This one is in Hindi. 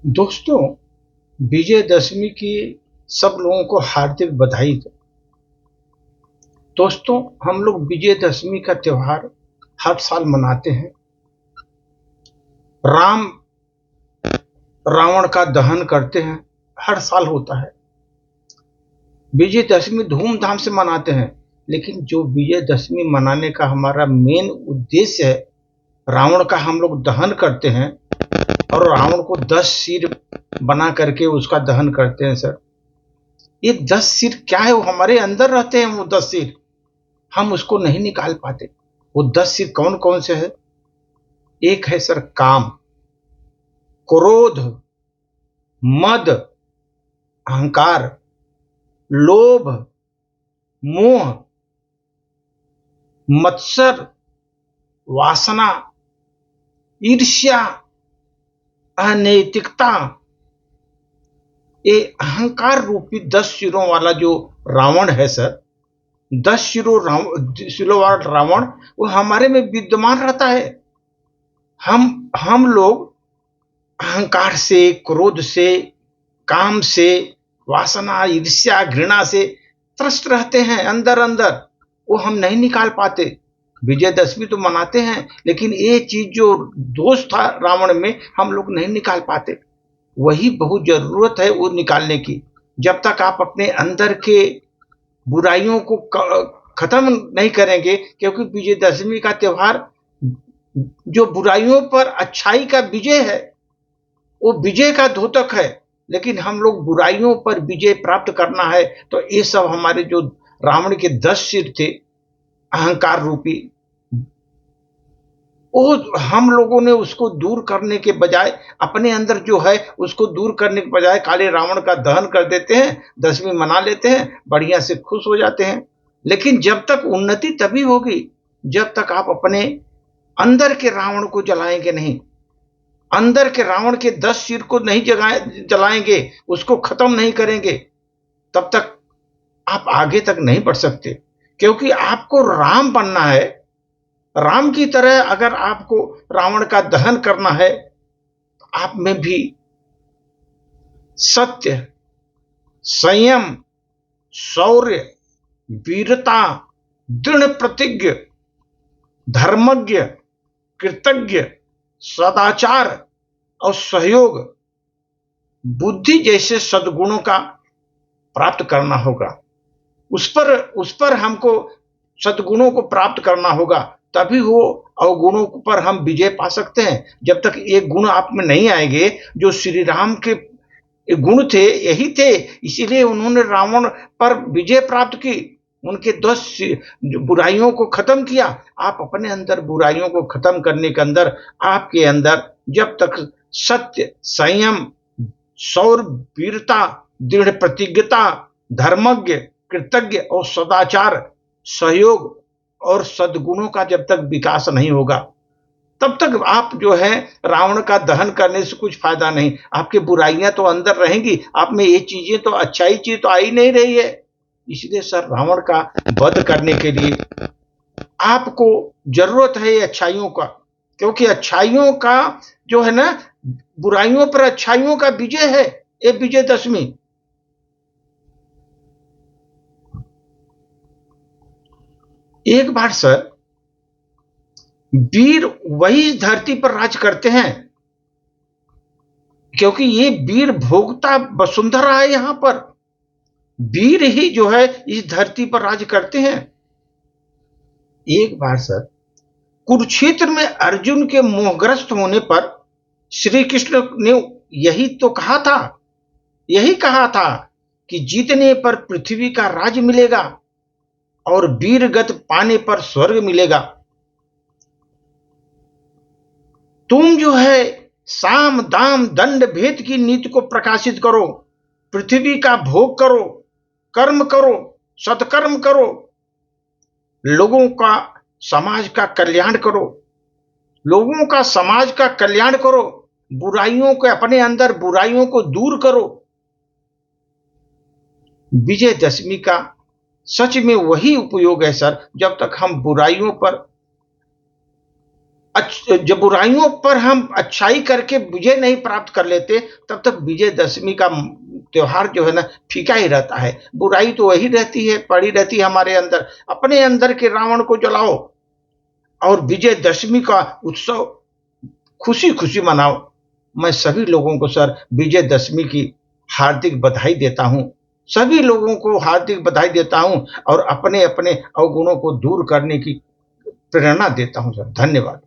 दोस्तों, विजयदशमी की सब लोगों को हार्दिक बधाई दो। दोस्तों, हम लोग विजयदशमी का त्योहार हर साल मनाते हैं। राम रावण का दहन करते हैं, हर साल होता है। विजयदशमी धूमधाम से मनाते हैं, लेकिन जो विजयदशमी मनाने का हमारा मेन उद्देश्य है, रावण का हम लोग दहन करते हैं और रावण को 10 सिर बना करके उसका दहन करते हैं। सर, ये 10 सिर क्या है? वो हमारे अंदर रहते हैं। वो 10 सिर हम उसको नहीं निकाल पाते। वो 10 सिर कौन कौन से है? एक है सर काम, क्रोध, मद, अहंकार, लोभ, मोह, मत्सर, वासना, ईर्ष्या, अनैतिकता। ये अहंकार रूपी 10 सिरों वाला जो रावण है सर, 10 सिरों वाला रावण वो हमारे में विद्यमान रहता है। हम लोग अहंकार से, क्रोध से, काम से, वासना, ईर्ष्या, घृणा से त्रस्त रहते हैं अंदर अंदर। वो हम नहीं निकाल पाते। विजयदशमी तो मनाते हैं, लेकिन ये चीज जो दोष था रावण में, हम लोग नहीं निकाल पाते। वही बहुत जरूरत है वो निकालने की। जब तक आप अपने अंदर के बुराइयों को खत्म नहीं करेंगे, क्योंकि विजयदशमी का त्योहार जो बुराइयों पर अच्छाई का विजय है, वो विजय का द्योतक है। लेकिन हम लोग बुराइयों पर विजय प्राप्त करना है, तो ये सब हमारे जो रावण के 10 सिर थे अहंकार रूपी, वो हम लोगों ने उसको दूर करने के बजाय, अपने अंदर जो है उसको दूर करने के बजाय काले रावण का दहन कर देते हैं, दशमी मना लेते हैं, बढ़िया से खुश हो जाते हैं। लेकिन जब तक उन्नति तभी होगी जब तक आप अपने अंदर के रावण को जलाएंगे नहीं, अंदर के रावण के 10 सिर को नहीं जलाएंगे, उसको खत्म नहीं करेंगे, तब तक आप आगे तक नहीं बढ़ सकते। क्योंकि आपको राम बनना है। राम की तरह अगर आपको रावण का दहन करना है, तो आप में भी सत्य, संयम, शौर्य, वीरता, दृढ़ प्रतिज्ञ, धर्मज्ञ, कृतज्ञ, सदाचार और सहयोग, बुद्धि जैसे सद्गुणों का प्राप्त करना होगा। उस पर हमको सद्गुणों को प्राप्त करना होगा, तभी वो अवगुणों पर हम विजय पा सकते हैं। जब तक ये गुण आप में नहीं आएंगे, जो श्री राम के गुण थे यही थे, इसीलिए उन्होंने रावण पर विजय प्राप्त की, उनके 10 बुराइयों को खत्म किया। आप अपने अंदर बुराइयों को खत्म करने के अंदर, आपके अंदर जब तक सत्य, संयम, शौर्य, वीरता, दृढ़ प्रतिज्ञता, धर्मज्ञ, कृतज्ञ और सदाचार, सहयोग और सद्गुणों का जब तक विकास नहीं होगा, तब तक आप जो है रावण का दहन करने से कुछ फायदा नहीं। आपकी बुराइयां तो अंदर रहेंगी, आप में ये चीजें तो अच्छाई चीज तो आ ही नहीं रही है। इसलिए सर, रावण का वध करने के लिए आपको जरूरत है ये अच्छाइयों का, क्योंकि अच्छाइयों का जो है ना, बुराइयों पर अच्छाइयों का विजय है ये विजयदशमी। एक बार सर, वीर वही धरती पर राज करते हैं, क्योंकि ये वीर भोगता वसुंधरा है। यहां पर वीर ही जो है इस धरती पर राज करते हैं। एक बार सर, कुरुक्षेत्र में अर्जुन के मोहग्रस्त होने पर श्री कृष्ण ने यही कहा था कि जीतने पर पृथ्वी का राज मिलेगा और वीरगत पाने पर स्वर्ग मिलेगा। तुम जो है साम दाम दंड भेद की नीति को प्रकाशित करो, पृथ्वी का भोग करो, कर्म करो, सत्कर्म करो, लोगों का समाज का कल्याण करो, लोगों का समाज का कल्याण करो, बुराइयों के अपने अंदर बुराइयों को दूर करो। विजयदशमी का सच में वही उपयोग है सर, जब तक हम बुराइयों पर जब बुराइयों पर हम अच्छाई करके विजय नहीं प्राप्त कर लेते, तब तक विजयदशमी का त्योहार जो है ना फीका ही रहता है। बुराई तो वही रहती है, पड़ी रहती है हमारे अंदर। अपने अंदर के रावण को जलाओ और विजयदशमी का उत्सव खुशी खुशी मनाओ। मैं सभी लोगों को सर विजयदशमी की हार्दिक बधाई देता हूं। सभी लोगों को हार्दिक बधाई देता हूं और अपने अपने अवगुणों को दूर करने की प्रेरणा देता हूं सर। धन्यवाद।